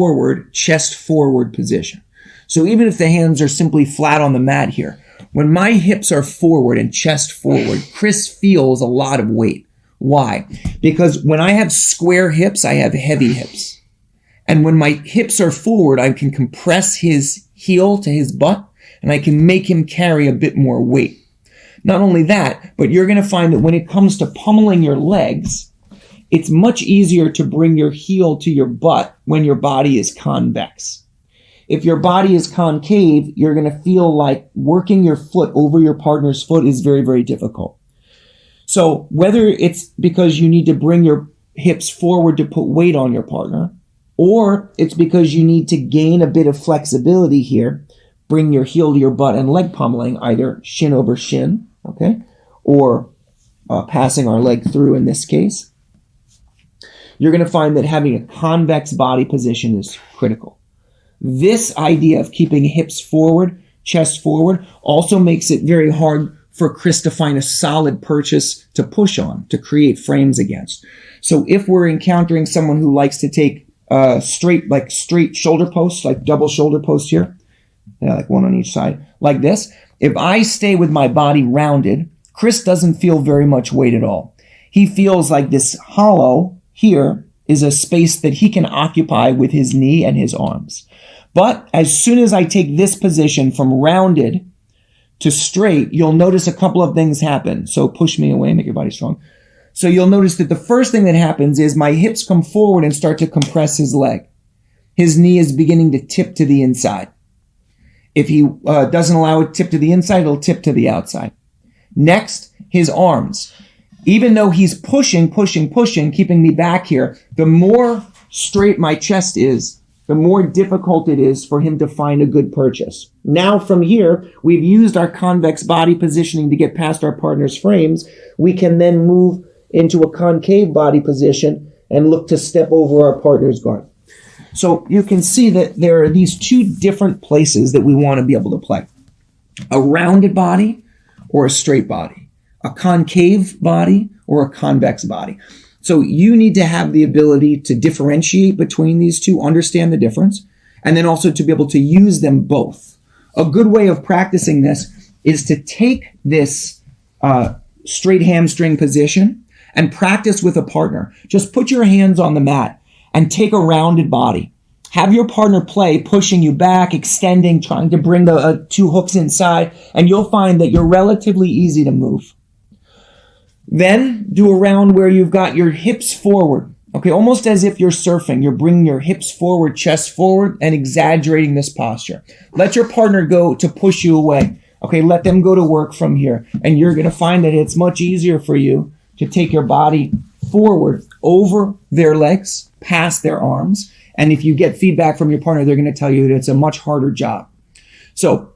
forward, chest forward position. So even if the hands are simply flat on the mat here, when my hips are forward and chest forward, Chris feels a lot of weight. Why? Because when I have square hips, I have heavy hips. And when my hips are forward, I can compress his heel to his butt, and I can make him carry a bit more weight. Not only that, but you're going to find that when it comes to pummeling your legs, it's much easier to bring your heel to your butt when your body is convex. If your body is concave, you're going to feel like working your foot over your partner's foot is very, very difficult. So whether it's because you need to bring your hips forward to put weight on your partner, or it's because you need to gain a bit of flexibility here, bring your heel to your butt and leg pummeling, either shin over shin, okay, or passing our leg through in this case, you're going to find that having a convex body position is critical. This idea of keeping hips forward, chest forward, also makes it very hard for Chris to find a solid purchase to push on, to create frames against. So if we're encountering someone who likes to take straight shoulder posts, like double shoulder posts here, like one on each side, like this, if I stay with my body rounded, Chris doesn't feel very much weight at all. He feels like this hollow here is a space that he can occupy with his knee and his arms. But as soon as I take this position from rounded to straight, you'll notice a couple of things happen. So push me away, make your body strong. So you'll notice that the first thing that happens is my hips come forward and start to compress his leg. His knee is beginning to tip to the inside. If he doesn't allow it to tip to the inside, it'll tip to the outside. Next, his arms. Even though he's pushing, keeping me back here, the more straight my chest is, the more difficult it is for him to find a good purchase. Now from here, we've used our convex body positioning to get past our partner's frames. We can then move into a concave body position and look to step over our partner's guard. So you can see that there are these two different places that we want to be able to play. A rounded body or a straight body. A concave body or a convex body. So you need to have the ability to differentiate between these two, understand the difference, and then also to be able to use them both. A good way of practicing this is to take this straight hamstring position and practice with a partner. Just put your hands on the mat and take a rounded body. Have your partner play, pushing you back, extending, trying to bring the two hooks inside, and you'll find that you're relatively easy to move. Then do a round where you've got your hips forward. Okay, almost as if you're surfing. You're bringing your hips forward, chest forward, and exaggerating this posture. Let your partner go to push you away. Okay, let them go to work from here. And you're going to find that it's much easier for you to take your body forward over their legs, past their arms. And if you get feedback from your partner, they're going to tell you that it's a much harder job. So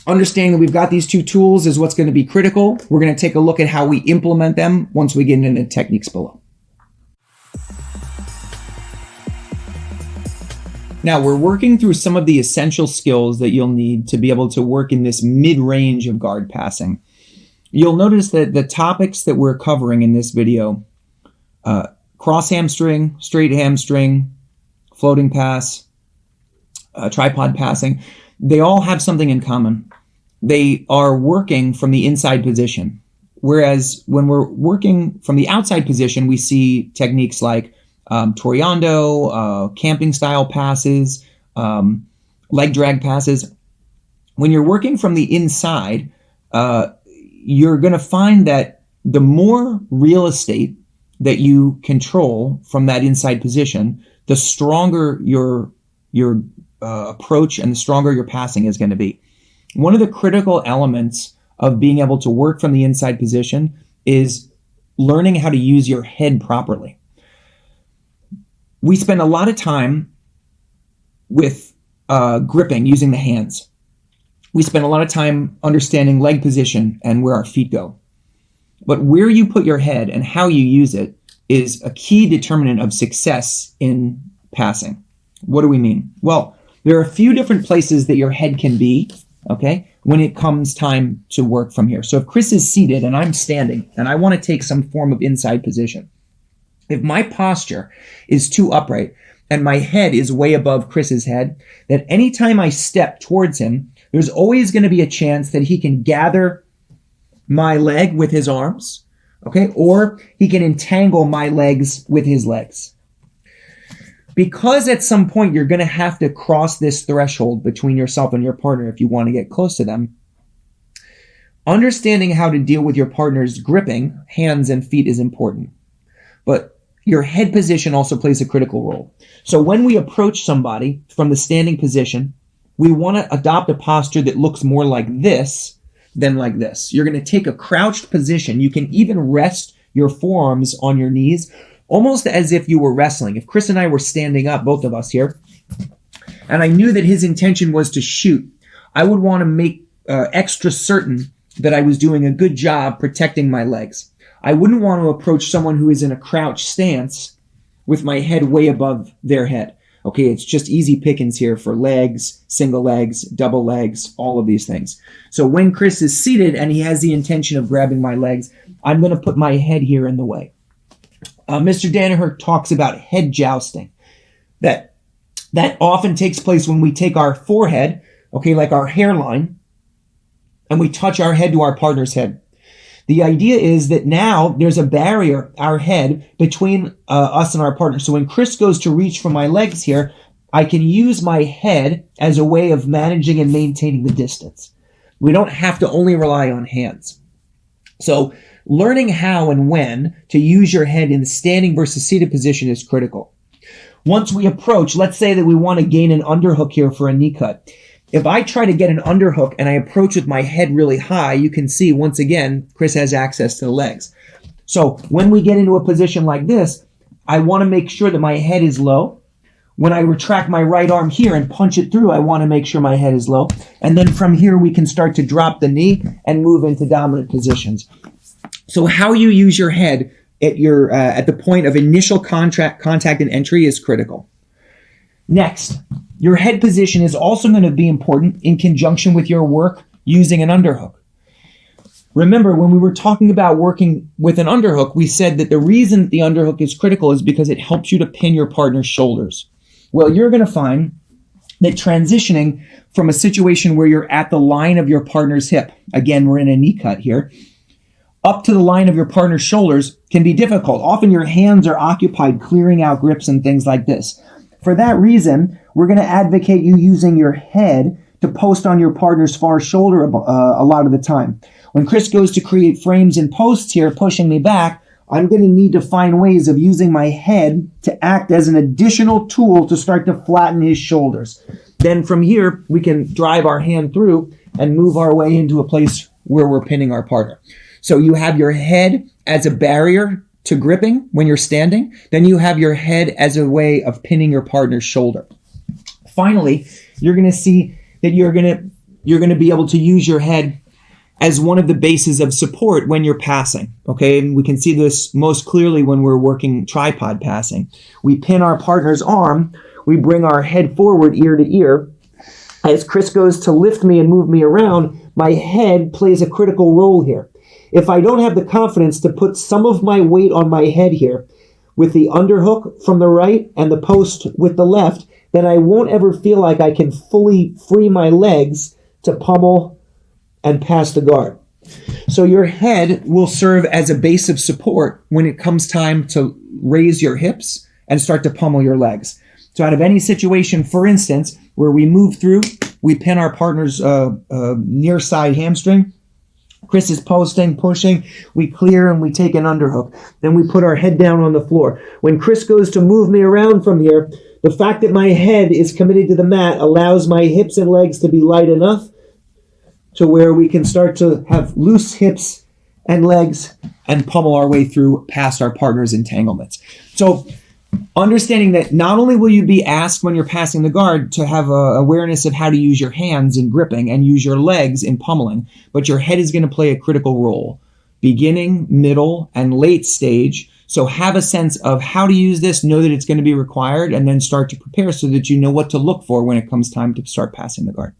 understanding that we've got these two tools is what's going to be critical. We're going to take a look at how we implement them once we get into the techniques below. Now, we're working through some of the essential skills that you'll need to be able to work in this mid-range of guard passing. You'll notice that the topics that we're covering in this video, cross hamstring, straight hamstring, floating pass, tripod passing, they all have something in common. They are working from the inside position. Whereas when we're working from the outside position, we see techniques like Toriando, camping style passes, leg drag passes. When you're working from the inside, you're going to find that the more real estate that you control from that inside position, the stronger your approach and the stronger your passing is going to be. One of the critical elements of being able to work from the inside position is learning how to use your head properly. We spend a lot of time with gripping, using the hands. We spend a lot of time understanding leg position and where our feet go. But where you put your head and how you use it is a key determinant of success in passing. What do we mean? Well, there are a few different places that your head can be, okay, when it comes time to work from here. So if Chris is seated and I'm standing and I want to take some form of inside position, if my posture is too upright, and my head is way above Chris's head, that anytime I step towards him, there's always going to be a chance that he can gather my leg with his arms, okay? Or he can entangle my legs with his legs. Because at some point you're going to have to cross this threshold between yourself and your partner if you want to get close to them, understanding how to deal with your partner's gripping, hands and feet, is important. But your head position also plays a critical role. So when we approach somebody from the standing position, we want to adopt a posture that looks more like this than like this. You're going to take a crouched position. You can even rest your forearms on your knees, almost as if you were wrestling. If Chris and I were standing up, both of us here, and I knew that his intention was to shoot, I would want to make extra certain that I was doing a good job protecting my legs. I wouldn't want to approach someone who is in a crouched stance with my head way above their head. Okay, it's just easy pickings here for legs, single legs, double legs, all of these things. So when Chris is seated and he has the intention of grabbing my legs, I'm going to put my head here in the way. Mr. Danaher talks about head jousting. That often takes place when we take our forehead, okay, like our hairline, and we touch our head to our partner's head. The idea is that now there's a barrier, our head, between us and our partner. So when Chris goes to reach for my legs here, I can use my head as a way of managing and maintaining the distance. We don't have to only rely on hands. So learning how and when to use your head in the standing versus seated position is critical. Once we approach, let's say that we want to gain an underhook here for a knee cut. If I try to get an underhook and I approach with my head really high, you can see, once again, Chris has access to the legs. So when we get into a position like this, I want to make sure that my head is low. When I retract my right arm here and punch it through, I want to make sure my head is low. And then from here, we can start to drop the knee and move into dominant positions. So how you use your head at the point of initial contact and entry is critical. Next, your head position is also going to be important in conjunction with your work using an underhook. Remember, when we were talking about working with an underhook, we said that the reason the underhook is critical is because it helps you to pin your partner's shoulders. Well, you're going to find that transitioning from a situation where you're at the line of your partner's hip, again, we're in a knee cut here, up to the line of your partner's shoulders can be difficult. Often your hands are occupied clearing out grips and things like this. For that reason, we're going to advocate you using your head to post on your partner's far shoulder a lot of the time. When Chris goes to create frames and posts here, pushing me back, I'm going to need to find ways of using my head to act as an additional tool to start to flatten his shoulders. Then from here, we can drive our hand through and move our way into a place where we're pinning our partner. So you have your head as a barrier to gripping when you're standing. Then you have your head as a way of pinning your partner's shoulder. Finally, you're going to see that you're going to be able to use your head as one of the bases of support when you're passing. Okay, and we can see this most clearly when we're working tripod passing. We pin our partner's arm, we bring our head forward ear to ear. As Chris goes to lift me and move me around, my head plays a critical role here. If I don't have the confidence to put some of my weight on my head here with the underhook from the right and the post with the left, then I won't ever feel like I can fully free my legs to pummel and pass the guard. So your head will serve as a base of support when it comes time to raise your hips and start to pummel your legs. So out of any situation, for instance, where we move through, we pin our partner's near side hamstring, Chris is posting, pushing, we clear and we take an underhook. Then we put our head down on the floor. When Chris goes to move me around from here, the fact that my head is committed to the mat allows my hips and legs to be light enough to where we can start to have loose hips and legs and pummel our way through past our partner's entanglements. So understanding that not only will you be asked when you're passing the guard to have awareness of how to use your hands in gripping and use your legs in pummeling, but your head is going to play a critical role, beginning, middle, and late stage. So have a sense of how to use this, know that it's going to be required, and then start to prepare so that you know what to look for when it comes time to start passing the guard.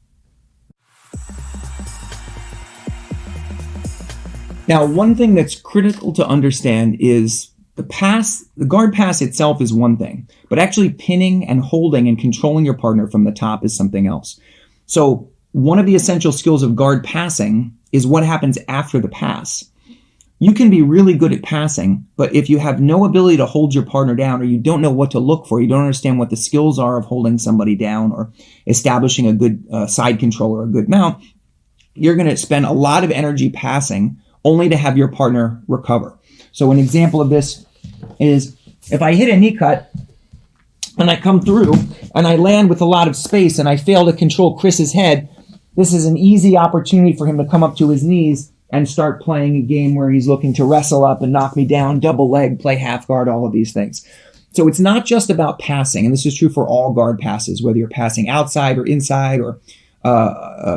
Now, one thing that's critical to understand is the guard pass itself is one thing, but actually pinning and holding and controlling your partner from the top is something else. So one of the essential skills of guard passing is what happens after the pass. You can be really good at passing, but if you have no ability to hold your partner down, or you don't know what to look for, you don't understand what the skills are of holding somebody down or establishing a good side control or a good mount, you're going to spend a lot of energy passing only to have your partner recover. So an example of this is if I hit a knee cut and I come through and I land with a lot of space and I fail to control Chris's head, this is an easy opportunity for him to come up to his knees and start playing a game where he's looking to wrestle up and knock me down, double leg, play half guard, all of these things. So it's not just about passing, and this is true for all guard passes, whether you're passing outside or inside or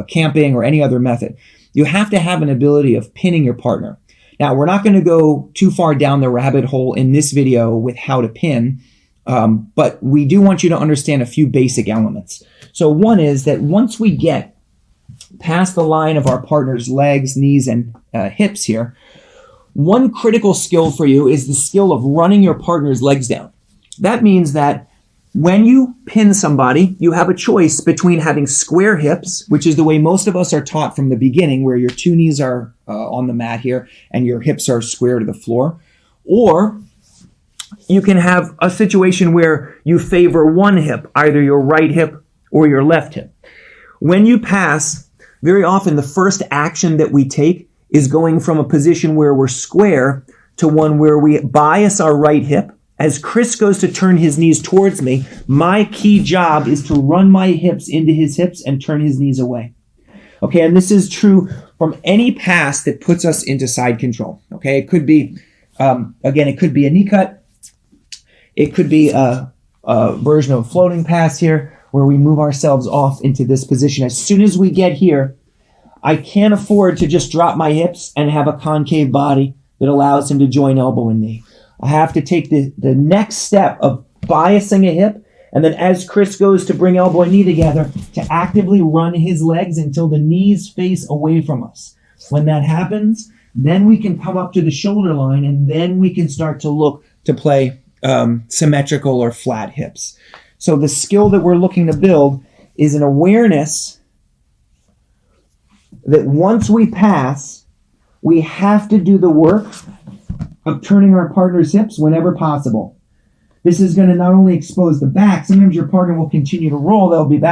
camping or any other method. You have to have an ability of pinning your partner. Now, we're not going to go too far down the rabbit hole in this video with how to pin, but we do want you to understand a few basic elements. So one is that once we get past the line of our partner's legs, knees, and hips here, one critical skill for you is the skill of running your partner's legs down. That means that when you pin somebody, you have a choice between having square hips, which is the way most of us are taught from the beginning, where your two knees are on the mat here and your hips are square to the floor, or you can have a situation where you favor one hip, either your right hip or your left hip. When you pass, very often the first action that we take is going from a position where we're square to one where we bias our right hip. As Chris goes to turn his knees towards me, my key job is to run my hips into his hips and turn his knees away. Okay, and this is true from any pass that puts us into side control. Okay, it could be, again, it could be a knee cut. It could be a version of a floating pass here where we move ourselves off into this position. As soon as we get here, I can't afford to just drop my hips and have a concave body that allows him to join elbow and knee. I have to take the next step of biasing a hip, and then as Chris goes to bring elbow and knee together, to actively run his legs until the knees face away from us. When that happens, then we can come up to the shoulder line, and then we can start to look to play symmetrical or flat hips. So the skill that we're looking to build is an awareness that once we pass, we have to do the work of turning our partner's hips whenever possible. This is going to not only expose the back, sometimes your partner will continue to roll, they'll be back.